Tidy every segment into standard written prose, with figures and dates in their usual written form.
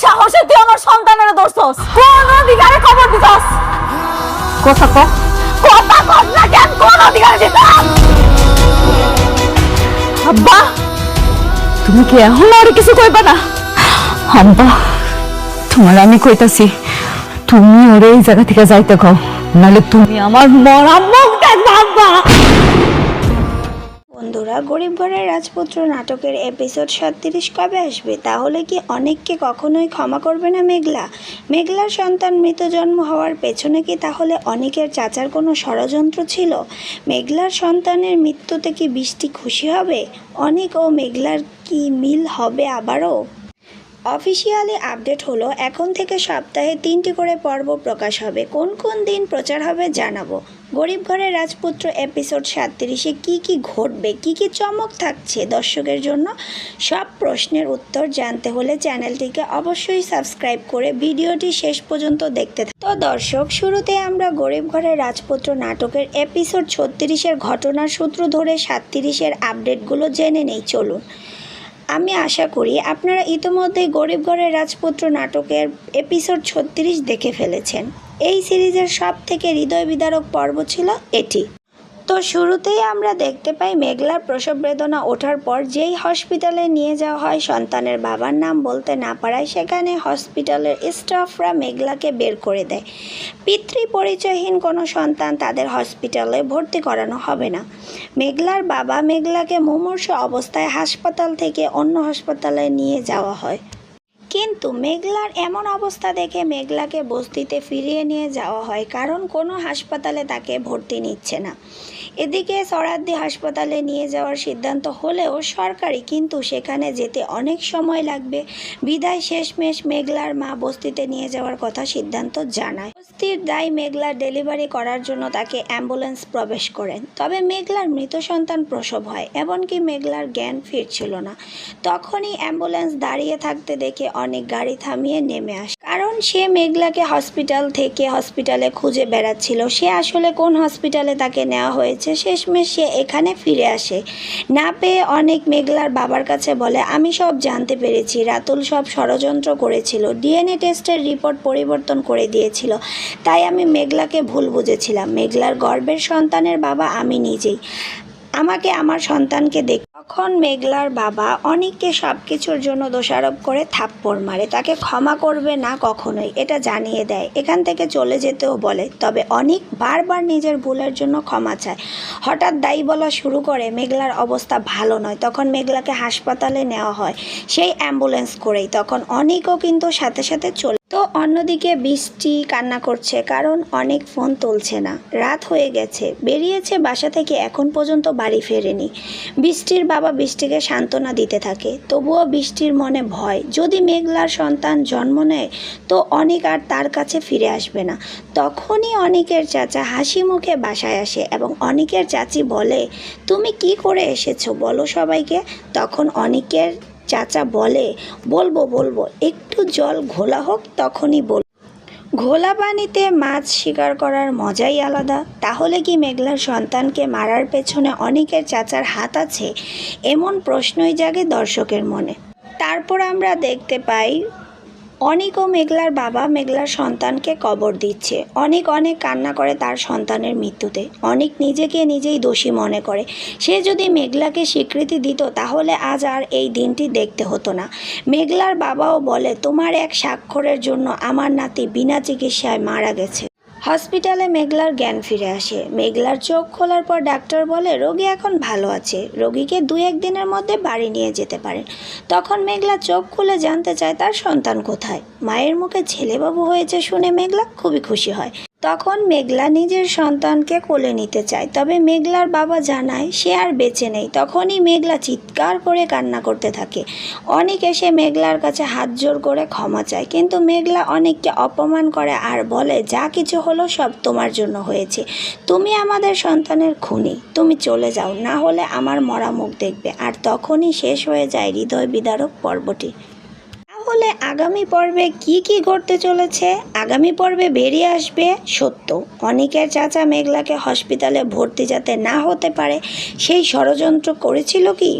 সাহসে তুই আমার সন্তানের দোষছস? কোন অধিকারে খবর দিছস? কথা কও, কথা কস না কেন? কোন অধিকারে দিছস? আব্বা, তুমি কি এখন আর কিছু কইবা না? আব্বা, তোমার আমি কইতাছি, তুমি ওরে এই জায়গা থেকে যাইতে কও, নাহলে তুমি আমার মরা মুখ দেখবা। আব্বা, বন্ধুরা, গরিব ঘরের রাজপুত্র নাটকের এপিসোড 37 কবে আসবে? তাহলে কি অনেককে কখনোই ক্ষমা করবে না মেঘলা? মেঘলার সন্তান মৃত জন্ম হওয়ার পেছনে কি তাহলে অনেকের চাচার কোনো ষড়যন্ত্র ছিল? মেঘলার সন্তানের মৃত্যুতে কি বৃষ্টি খুশি হবে? অনেক ও মেঘলার কি মিল হবে আবারও? অফিসিয়ালি আপডেট হলো, এখন থেকে সপ্তাহে 3টি করে পর্ব প্রকাশ হবে। কোন কোন দিন প্রচার হবে জানাবো। গরিব ঘরের রাজপুত্র এপিসোড 37-এ কী কী ঘটবে, কী কী চমক থাকছে দর্শকের জন্য, সব প্রশ্নের উত্তর জানতে হলে চ্যানেলটিকে অবশ্যই সাবস্ক্রাইব করে ভিডিওটি শেষ পর্যন্ত দেখতে থাকুন। তো দর্শক, শুরুতে আমরা গরিব ঘরের রাজপুত্র নাটকের এপিসোড 36-এর ঘটনার সূত্র ধরে 37-এর আপডেটগুলো জেনে নেই। চলুন। আমি আশা করি আপনারা ইতিমধ্যেই গরিব ঘরের রাজপুত্র নাটকের এপিসোড 36 দেখে ফেলেছেন। এই সিরিজের সব থেকে হৃদয় বিদারক পর্ব ছিল এটি। তো শুরুতেই আমরা দেখতে পাই মেঘলার প্রসব বেদনা ওঠার পর যেই হসপিটালে নিয়ে যাওয়া হয়, সন্তানের বাবার নাম বলতে না পারায় সেখানে হসপিটালের স্টাফরা মেঘলাকে বের করে দেয়। পিতৃ পরিচয়হীন কোনো সন্তান তাদের হসপিটালে ভর্তি করানো হবে না। মেঘলার বাবা মেঘলাকে মুমূর্ষু অবস্থায় হাসপাতাল থেকে অন্য হাসপাতালে নিয়ে যাওয়া হয়, কিন্তু মেঘলার এমন অবস্থা দেখে মেঘলাকে বস্তিতে ফিরিয়ে নিয়ে যাওয়া হয়, কারণ কোনো হাসপাতালে তাকে ভর্তি নিচ্ছে না। এদিকে সরাদ্দি হাসপাতালে নিয়ে যাওয়ার সিদ্ধান্ত হলেও সরকারি, কিন্তু সেখানে যেতে অনেক সময় লাগবে। বিদায় শেষমেশ মেঘলার মা বস্তিতে নিয়ে যাওয়ার কথা সিদ্ধান্ত জানায়। বস্তির দায় মেঘলার ডেলিভারি করার জন্য তাকে অ্যাম্বুলেন্স প্রবেশ করেন। তবে মেঘলার মৃত সন্তান প্রসব হয়, এমনকি মেঘলার জ্ঞান ফিরছিল না। তখনই অ্যাম্বুলেন্স দাঁড়িয়ে থাকতে দেখে অনেক গাড়ি থামিয়ে নেমে আসে, কারণ সে মেঘলাকে হসপিটাল থেকে হসপিটালে খুঁজে বেড়াচ্ছিল। সে আসলে কোন হসপিটালে তাকে নেওয়া হয়েছে, শেষমেশ সে এখানে ফিরে আসে। না পেয়ে অনেক মেঘলার বাবার কাছে বলে, আমি সব জানতে পেরেছি, রাতুল সব ষড়যন্ত্র করেছিল, ডিএনএ টেস্টের রিপোর্ট পরিবর্তন করে দিয়েছিল, তাই আমি মেঘলাকে ভুল বুঝেছিলাম। মেঘলার গর্ভের সন্তানের বাবা আমি নিজেই, আমাকে আমার সন্তানকে দেখ। তখন মেঘলার বাবা অনেককে সব কিছুর জন্য দোষারোপ করে থাপ্পড় মারে, তাকে ক্ষমা করবে না কখনোই, এটা জানিয়ে দেয়, এখান থেকে চলে যেতেও বলে। তবে অনেক বারবার নিজের ভুলের জন্য ক্ষমা চায়। হঠাৎ দায়ী বলা শুরু করে, মেঘলার অবস্থা ভালো নয়। তখন মেঘলাকে হাসপাতালে নেওয়া হয় সেই অ্যাম্বুলেন্স করেই। তখন অনেকও কিন্তু সাথে সাথে চলে। তো অন্যদিকে বৃষ্টি কান্না করছে, কারণ অনেক ফোন তুলছে না, রাত হয়ে গেছে, বেরিয়েছে বাসা থেকে, এখন পর্যন্ত বাড়ি ফেরেনি। বৃষ্টির বাবা বৃষ্টিকে সান্ত্বনা দিতে থাকে, তবুও বৃষ্টির মনে ভয়, যদি মেঘলার সন্তান জন্ম নেয় তো অনেক আর তার কাছে ফিরে আসবে না। তখনই অনেকের চাচা হাসি মুখে বাসায় আসে এবং অনেকের চাচি বলে, তুমি কি করে এসেছো বলো সবাইকে। তখন অনেকের চাচা বলে, বলবো একটু জল ঘোলা হোক, তখনই বল। ঘোলা পানিতে মাছ শিকার করার মজাই আলাদা। তাহলে কি মেঘলার সন্তানকে মারার পেছনে অনেকের চাচার হাত আছে? এমন প্রশ্নই জাগে দর্শকের মনে। তারপর আমরা দেখতে পাই অনেক ও মেঘলার বাবা মেঘলার সন্তানকে কবর দিচ্ছে। অনেক কান্না করে তার সন্তানের মৃত্যুতে। অনেক নিজেকে নিজেই দোষী মনে করে। সে যদি মেঘলাকে স্বীকৃতি দিত তাহলে আজ আর এই দিনটি দেখতে হতো না। মেঘলার বাবাও বলে, তোমার এক স্বাক্ষরের জন্য আমার নাতি বিনা চিকিৎসায় মারা গেছে। হসপিটালে মেঘলার জ্ঞান ফিরে আসে। মেঘলার চোখ খোলার পর ডাক্তার বলে, রোগী এখন ভালো আছে, রোগীকে 2-1 দিনের মধ্যে বাড়ি নিয়ে যেতে পারেন। তখন মেঘলা চোখ খুলে জানতে চায় তার সন্তান কোথায়। মায়ের মুখে ছেলেবাবু হয়েছে শুনে মেঘলা খুবই খুশি হয়। তখন মেঘলা নিজের সন্তানকে কোলে নিতে চায়, তবে মেঘলার বাবা জানায় সে আর বেঁচে নেই। তখনই মেঘলা চিৎকার করে কান্না করতে থাকে। অনেক এসে মেঘলার কাছে হাত জোর করে ক্ষমা চায়, কিন্তু মেঘলা অনেককে অপমান করে আর বলে, যা কিছু হলো সব তোমার জন্য হয়েছে, তুমি আমাদের সন্তানের খুনি, তুমি চলে যাও, না হলে আমার মরা মুখ দেখবে। আর তখনই শেষ হয়ে যায় হৃদয় বিদারক পর্বটি। তাহলে আগামী পর্বে কি ঘটতে চলেছে? আগামী পর্বে বেরিয়ে আসবে সত্য। অনেকের চাচা মেঘলাকে হসপিটালে ভর্তি যাতে না হতে পারে সেই ষড়যন্ত্র করেছিল কি?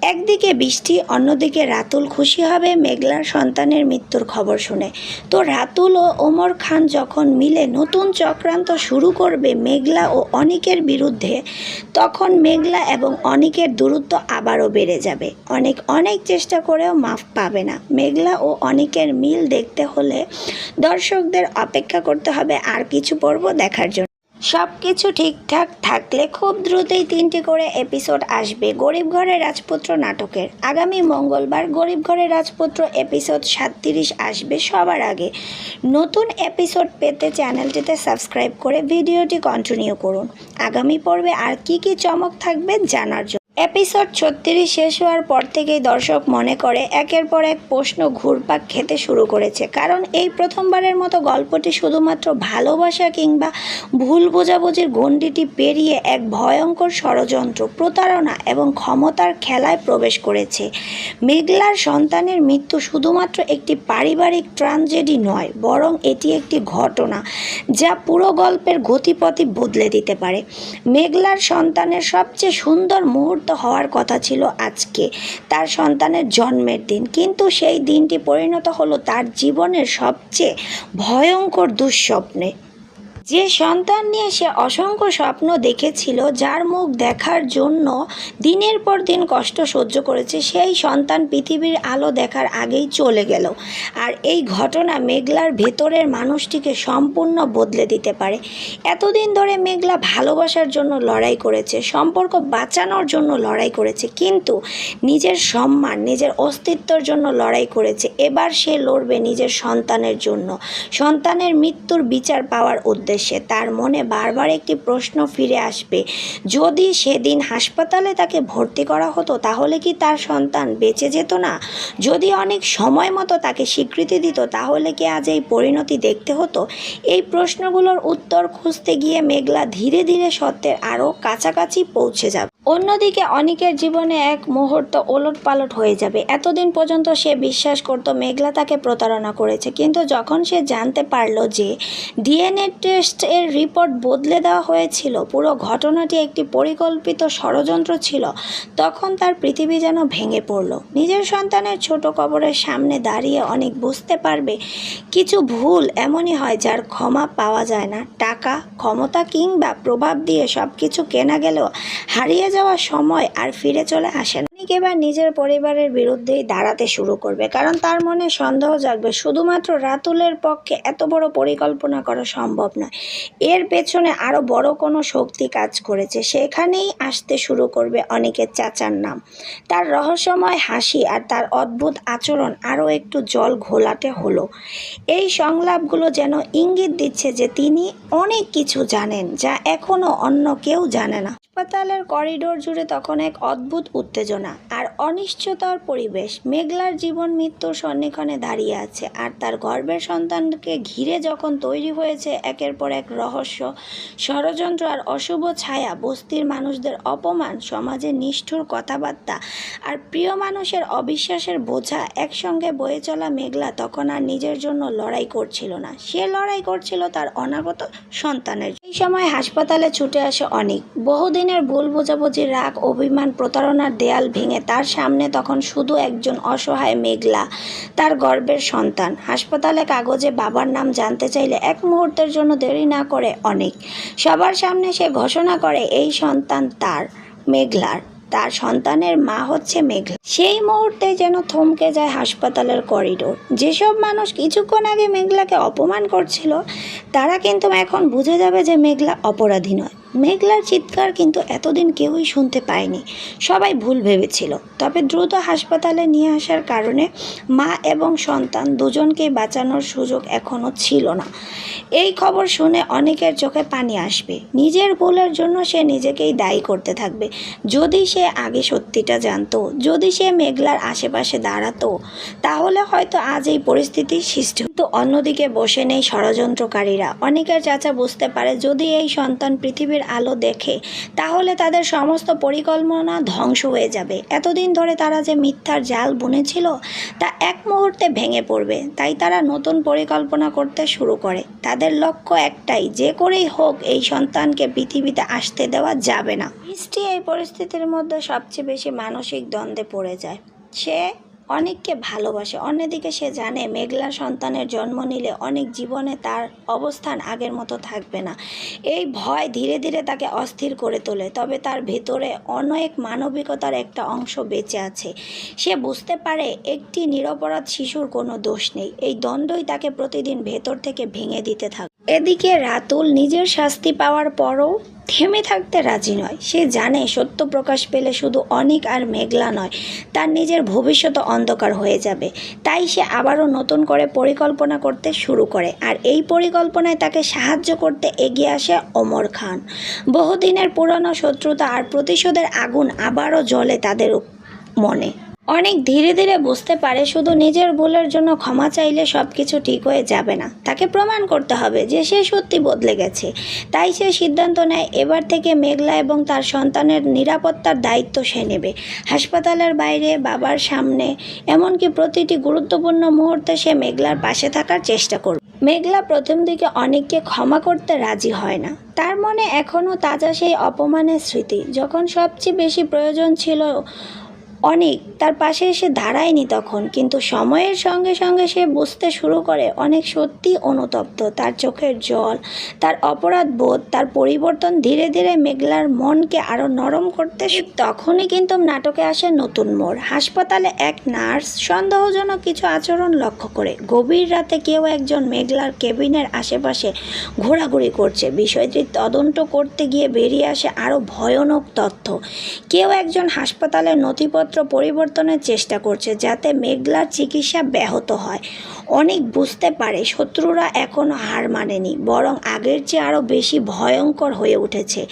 একদিকে বৃষ্টি, অন্যদিকে রাতুল খুশি হবে মেঘলার সন্তানের মৃত্যুর খবর শুনে। তো রাতুল ও ওমর খান যখন মিলে নতুন চক্রান্ত শুরু করবে মেঘলা ও অনিকের বিরুদ্ধে, তখন মেঘলা এবং অনিকের দূরত্ব আবারও বেড়ে যাবে। অনেক চেষ্টা করেও মাফ পাবে না। মেঘলা ও অনিকের মিল দেখতে হলে দর্শকদের অপেক্ষা করতে হবে আর কিছু পর্ব দেখার জন্য। সব কিছু ঠিকঠাক থাকলে খুব দ্রুতই 3টি করে এপিসোড আসবে গরিব ঘরের রাজপুত্র নাটকের। আগামী মঙ্গলবার গরিব ঘরের রাজপুত্র এপিসোড 37 আসবে সবার আগে। নতুন এপিসোড পেতে চ্যানেলটিতে সাবস্ক্রাইব করে ভিডিওটি কন্টিনিউ করুন। আগামী পর্বে আর কি চমক থাকবে জানার জন্য। এপিসোড 36 শেষ হওয়ার পর থেকেই দর্শক মনে করে একের পর এক প্রশ্ন ঘুরপাক খেতে শুরু করেছে, কারণ এই প্রথমবারের মতো গল্পটি শুধুমাত্র ভালোবাসা কিংবা ভুল বোঝাবুঝির গণ্ডিটি পেরিয়ে এক ভয়ঙ্কর ষড়যন্ত্র, প্রতারণা এবং ক্ষমতার খেলায় প্রবেশ করেছে। মেঘলার সন্তানের মৃত্যু শুধুমাত্র একটি পারিবারিক ট্র্যাজেডি নয়, বরং এটি একটি ঘটনা যা পুরো গল্পের গতিপথই বদলে দিতে পারে। মেঘলার সন্তানের সবচেয়ে সুন্দর মুহূর্ত হওয়ার কথা ছিল আজকে, তার সন্তানের জন্মের দিন, কিন্তু সেই দিনটি পরিণত হলো তার জীবনের সবচেয়ে ভয়ঙ্কর দুঃস্বপ্নে। যে সন্তান নিয়ে সে অসংখ্য স্বপ্ন দেখেছিল, যার মুখ দেখার জন্য দিনের পর দিন কষ্ট সহ্য করেছে, সেই সন্তান পৃথিবীর আলো দেখার আগেই চলে গেল। আর এই ঘটনা মেঘলার ভেতরের মানুষটিকে সম্পূর্ণ বদলে দিতে পারে। এতদিন ধরে মেঘলা ভালোবাসার জন্য লড়াই করেছে, সম্পর্ক বাঁচানোর জন্য লড়াই করেছে, কিন্তু নিজের সম্মান, নিজের অস্তিত্বের জন্য লড়াই করেছে। এবার সে লড়বে নিজের সন্তানের জন্য, সন্তানের মৃত্যুর বিচার পাওয়ার উদ্দেশ্যে। তার মনে বারবার একটি প্রশ্ন ফিরে আসবে, যদি সেদিন হাসপাতালে তাকে ভর্তি করা হতো তাহলে কি তার সন্তান বেঁচে যেত না? যদি অনেক সময় মতো তাকে স্বীকৃতি দিত তাহলে কি আজ এই পরিণতি দেখতে হতো? এই প্রশ্নগুলোর উত্তর খুঁজতে গিয়ে মেঘলা ধীরে ধীরে সত্যের আরও কাছাকাছি পৌঁছে যাবে। অন্যদিকে অনিকের জীবনে এক মুহূর্ত ওলটপালট হয়ে যাবে। এতদিন পর্যন্ত সে বিশ্বাস করত মেঘলা তাকে প্রতারণা করেছে, কিন্তু যখন সে জানতে পারল যে ডিএনএ টেস্ট এর রিপোর্ট বদলে দেওয়া হয়েছিল, পুরো ঘটনাটি একটি পরিকল্পিত ষড়যন্ত্র ছিল, তখন তার পৃথিবী যেন ভেঙে পড়ল। নিজের সন্তানের ছোট কবরের সামনে দাঁড়িয়ে অনেক বুঝতে পারবে কিছু ভুল এমনই হয় যার ক্ষমা পাওয়া যায় না। টাকা, ক্ষমতা কিংবা প্রভাব দিয়ে সব কিছু কেনা গেলেও হারিয়ে যাওয়া সময় আর ফিরে চলে আসে না। অনিক এবার নিজের পরিবারের বিরুদ্ধেই দাঁড়াতে শুরু করবে, কারণ তার মনে সন্দেহ জাগবে শুধুমাত্র রাতুলের পক্ষে এত বড় পরিকল্পনা করা সম্ভব নয়। এর পেছনে আরও বড় কোনো শক্তি কাজ করেছে। সেখানেই আসতে শুরু করবে অনিকের চাচার নাম। তার রহস্যময় হাসি আর তার অদ্ভুত আচরণ আরও একটু জল ঘোলাটে হলো। এই সংলাপগুলো যেন ইঙ্গিত দিচ্ছে যে তিনি অনেক কিছু জানেন যা এখনও অন্য কেউ জানে না। হাসপাতালের করিডোর জুড়ে তখন এক অদ্ভুত উত্তেজনা আর অনিশ্চয়তার পরিবেশ। মেঘলার জীবন মৃত্যুর সন্নিক্ষণে দাঁড়িয়ে আছে, আর তার গর্ভের সন্তানকে ঘিরে যখন তৈরি হয়েছে একের পর এক রহস্য, ষড়যন্ত্র আর অশুভ ছায়া, বস্তির মানুষদের অপমান, সমাজের নিষ্ঠুর কথাবার্তা আর প্রিয় মানুষের অবিশ্বাসের বোঝা একসঙ্গে বয়ে চলা মেঘলা তখন আর নিজের জন্য লড়াই করছিল না, সে লড়াই করছিল তার অনাগত সন্তানের। এই সময় হাসপাতালে ছুটে আসে অনিক। বহুদিনের ভুল বোঝাবুঝি, রাগ, অভিমান, প্রতারণার দেয়াল ভেঙে তার সামনে তখন শুধু একজন অসহায় মেঘলা, তার গর্ভের সন্তান। হাসপাতালে কাগজে বাবার নাম জানতে চাইলে এক মুহূর্তের জন্য দেরি না করে অনিক সবার সামনে সে ঘোষণা করে এই সন্তান তার, মেঘলার। তার সন্তানের মা হচ্ছে মেঘলা। সেই মুহূর্তে যেন থমকে যায় হাসপাতালের করিডোর। যেসব মানুষ কিছুক্ষণ আগে মেঘলাকে অপমান করছিল, তারা কিন্তু এখন বুঝে যাবে যে মেঘলা অপরাধী নয়। মেঘলার চিৎকার কিন্তু এতদিন কেউই শুনতে পায়নি, সবাই ভুল ভেবেছিল। তবে দ্রুত হাসপাতালে নিয়ে আসার কারণে মা এবং সন্তান দুজনকেই বাঁচানোর সুযোগ এখনও ছিল না। এই খবর শুনে অনেকের চোখে পানি আসবে। নিজের ভুলের জন্য সে নিজেকেই দায়ী করতে থাকবে। যদি সে আগে সত্যিটা জানতো, যদি সে মেঘলার আশেপাশে দাঁড়াতো, তাহলে হয়তো আজ এই পরিস্থিতির সৃষ্টি। কিন্তু অন্যদিকে বসে নেই ষড়যন্ত্রকারীরা। অনেকের চাচা বুঝতে পারে যদি এই সন্তান পৃথিবীর পৃথিবীর আলো দেখে তাহলে তাদের সমস্ত পরিকল্পনা ধ্বংস হয়ে যাবে। এতদিন ধরে তারা যে মিথ্যার জাল বুনেছিল তা এক মুহূর্তে ভেঙে পড়বে। তাই তারা নতুন পরিকল্পনা করতে শুরু করে। তাদের লক্ষ্য একটাই, যে করেই হোক এই সন্তানকে পৃথিবীতে আসতে দেওয়া যাবে না। বৃষ্টি এই পরিস্থিতির মধ্যে সবচেয়ে বেশি মানসিক দ্বন্দ্বে পড়ে যায়। সে অনেককে ভালোবাসে, অন্যদিকে সে জানে মেঘলা সন্তানের জন্ম নিলে অনেক জীবনে তার অবস্থান আগের মতো থাকবে না। এই ভয় ধীরে ধীরে তাকে অস্থির করে তোলে। তবে তার ভেতরে অনেক মানবিকতার একটা অংশ বেঁচে আছে। সে বুঝতে পারে একটি নিরপরাধ শিশুর কোনো দোষ নেই। এই দ্বন্দ্বই তাকে প্রতিদিন ভেতর থেকে ভেঙে দিতে থাকে। এদিকে রাতুল নিজের শাস্তি পাওয়ার পরও থেমে থাকতে রাজি নয়। সে জানে সত্য প্রকাশ পেলে শুধু অনিক আর মেঘলা নয়, তার নিজের ভবিষ্যৎ অন্ধকার হয়ে যাবে। তাই সে আবারও নতুন করে পরিকল্পনা করতে শুরু করে। আর এই পরিকল্পনায় তাকে সাহায্য করতে এগিয়ে আসে ওমর খান। বহুদিনের পুরনো শত্রুতা আর প্রতিশোধের আগুন আবারও জ্বলে তাদের মনে। অনেক ধীরে ধীরে বুঝতে পারে শুধু নিজের ভুলের জন্য ক্ষমা চাইলে সব কিছু ঠিক হয়ে যাবে না। তাকে প্রমাণ করতে হবে যে সে সত্যি বদলে গেছে। তাই সে সিদ্ধান্ত নেয় এবার থেকে মেঘলা এবং তার সন্তানের নিরাপত্তার দায়িত্ব সে নেবে। হাসপাতালের বাইরে, বাবার সামনে, এমনকি প্রতিটি গুরুত্বপূর্ণ মুহূর্তে সে মেঘলার পাশে থাকার চেষ্টা করবে। মেঘলা প্রথম দিকে অনেককে ক্ষমা করতে রাজি হয় না। তার মনে এখনও তাজা সেই অপমানের স্মৃতি। যখন সবচেয়ে বেশি প্রয়োজন ছিল অনেক তার পাশে এসে দাঁড়ায়নি তখন। কিন্তু সময়ের সঙ্গে সঙ্গে সে বুঝতে শুরু করে অনেক সত্যি অনুতপ্ত। তার চোখের জল, তার অপরাধ বোধ, তার পরিবর্তন ধীরে ধীরে মেঘলার মনকে আরও নরম করতে। তখনই কিন্তু নাটকে আসে নতুন মোড়। হাসপাতালে এক নার্স সন্দেহজনক কিছু আচরণ লক্ষ্য করে। গভীর রাতে কেউ একজন মেঘলার কেবিনের আশেপাশে ঘোরাঘুরি করছে। বিষয়টি তদন্ত করতে গিয়ে বেরিয়ে আসে আরও ভয়ানক তথ্য। কেউ একজন হাসপাতালের নথিপত্র পরিবর্তনের চেষ্টা করছে যাতে মেঘলার চিকিৎসা ব্যাহত হয়। অনেক বুঝতে পারে শত্রুরা এখনও হার মানেনি, বরং আগের চেয়ে আরও বেশি ভয়ঙ্কর হয়ে উঠেছে।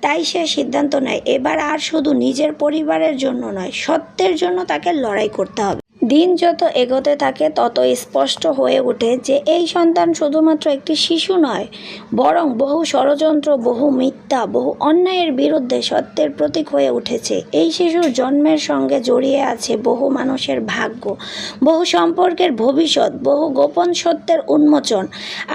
তাই সে সিদ্ধান্ত নেয় এবার আর শুধু নিজের পরিবারের জন্য নয়, সত্যের জন্য তাকে লড়াই করতে হবে। দিন যত এগোতে থাকে তত স্পষ্ট হয়ে ওঠে যে এই সন্তান শুধুমাত্র একটি শিশু নয়, বরং বহু ষড়যন্ত্র, বহু মিথ্যা, বহু অন্যায়ের বিরুদ্ধে সত্যের প্রতীক হয়ে উঠেছে। এই শিশুর জন্মের সঙ্গে জড়িয়ে আছে বহু মানুষের ভাগ্য, বহু সম্পর্কের ভবিষ্যৎ, বহু গোপন সত্যের উন্মোচন।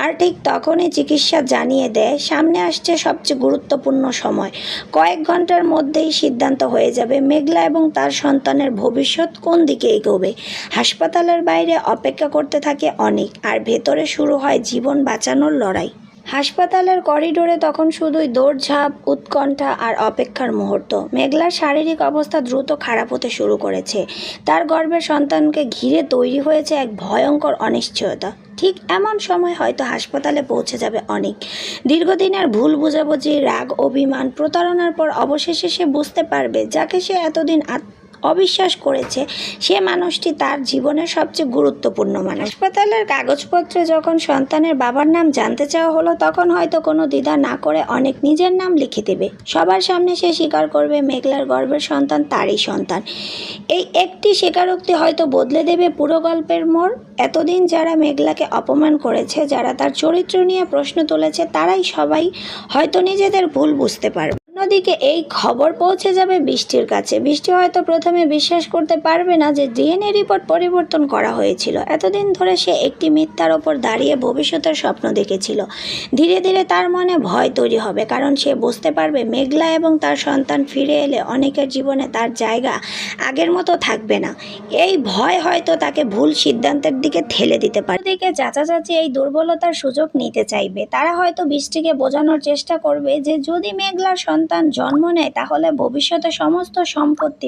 আর ঠিক তখনই চিকিৎসা জানিয়ে দেয় সামনে আসছে সবচেয়ে গুরুত্বপূর্ণ সময়। কয়েক ঘন্টার মধ্যেই সিদ্ধান্ত হয়ে যাবে মেঘলা এবং তার সন্তানের ভবিষ্যৎ কোন দিকে এগোবে। হাসপাতালের বাইরে অপেক্ষা করতে থাকে অনেক, আর ভেতরে শুরু হয় জীবন বাঁচানোর লড়াই। হাসপাতালের করিডোরে তখন শুধুই দৌড়ঝাঁপ, উৎকণ্ঠা আর অপেক্ষার মুহূর্ত। মেঘলার শারীরিক অবস্থা দ্রুত খারাপ হতে শুরু করেছে। তার গর্ভের সন্তানকে ঘিরে তৈরি হয়েছে এক ভয়ঙ্কর অনিশ্চয়তা। ঠিক এমন সময় হয়তো হাসপাতালে পৌঁছে যাবে অনেক। দীর্ঘদিনের ভুল বোঝাবুঝি, রাগ, অভিমান, প্রতারণার পর অবশেষে সে বুঝতে পারবে যাকে সে এতদিন অবিশ্বাস করেছে সে মানুষটি তার জীবনের সবচেয়ে গুরুত্বপূর্ণ মানুষ। হাসপাতালের কাগজপত্রে যখন সন্তানের বাবার নাম জানতে চাওয়া হলো তখন হয়তো কোনো দ্বিধা না করে অনেক নিজের নাম লিখে দেবে। সবার সামনে সে স্বীকার করবে মেঘলার গর্ভের সন্তান তারই সন্তান। এই একটি স্বীকারোক্তি হয়তো বদলে দেবে পুরো গল্পের মোড়। এতদিন যারা মেঘলাকে অপমান করেছে, যারা তার চরিত্র নিয়ে প্রশ্ন তুলেছে, তারাই সবাই হয়তো নিজেদের ভুল বুঝতে পারবে। অন্যদিকে এই খবর পৌঁছে যাবে বৃষ্টির কাছে। বৃষ্টি হয়তো প্রথমে বিশ্বাস করতে পারবে না যে ডিএনএ রিপোর্ট পরিবর্তন করা হয়েছিল। এতদিন ধরে সে একটি মিথ্যার ওপর দাঁড়িয়ে ভবিষ্যতের স্বপ্ন দেখেছিল। ধীরে ধীরে তার মনে ভয় তৈরি হবে, কারণ সে বুঝতে পারবে মেঘলা এবং তার সন্তান ফিরে এলে অনেকের জীবনে তার জায়গা আগের মতো থাকবে না। এই ভয় হয়তো তাকে ভুল সিদ্ধান্তের দিকে ঠেলে দিতে পারে। এদিকে চাচা চাচি এই দুর্বলতার সুযোগ নিতে চাইবে। তারা হয়তো বৃষ্টিকে বোঝানোর চেষ্টা করবে যে যদি মেঘলার সন্তান জন্ম নেয় তাহলে ভবিষ্যতে সমস্ত সম্পত্তি,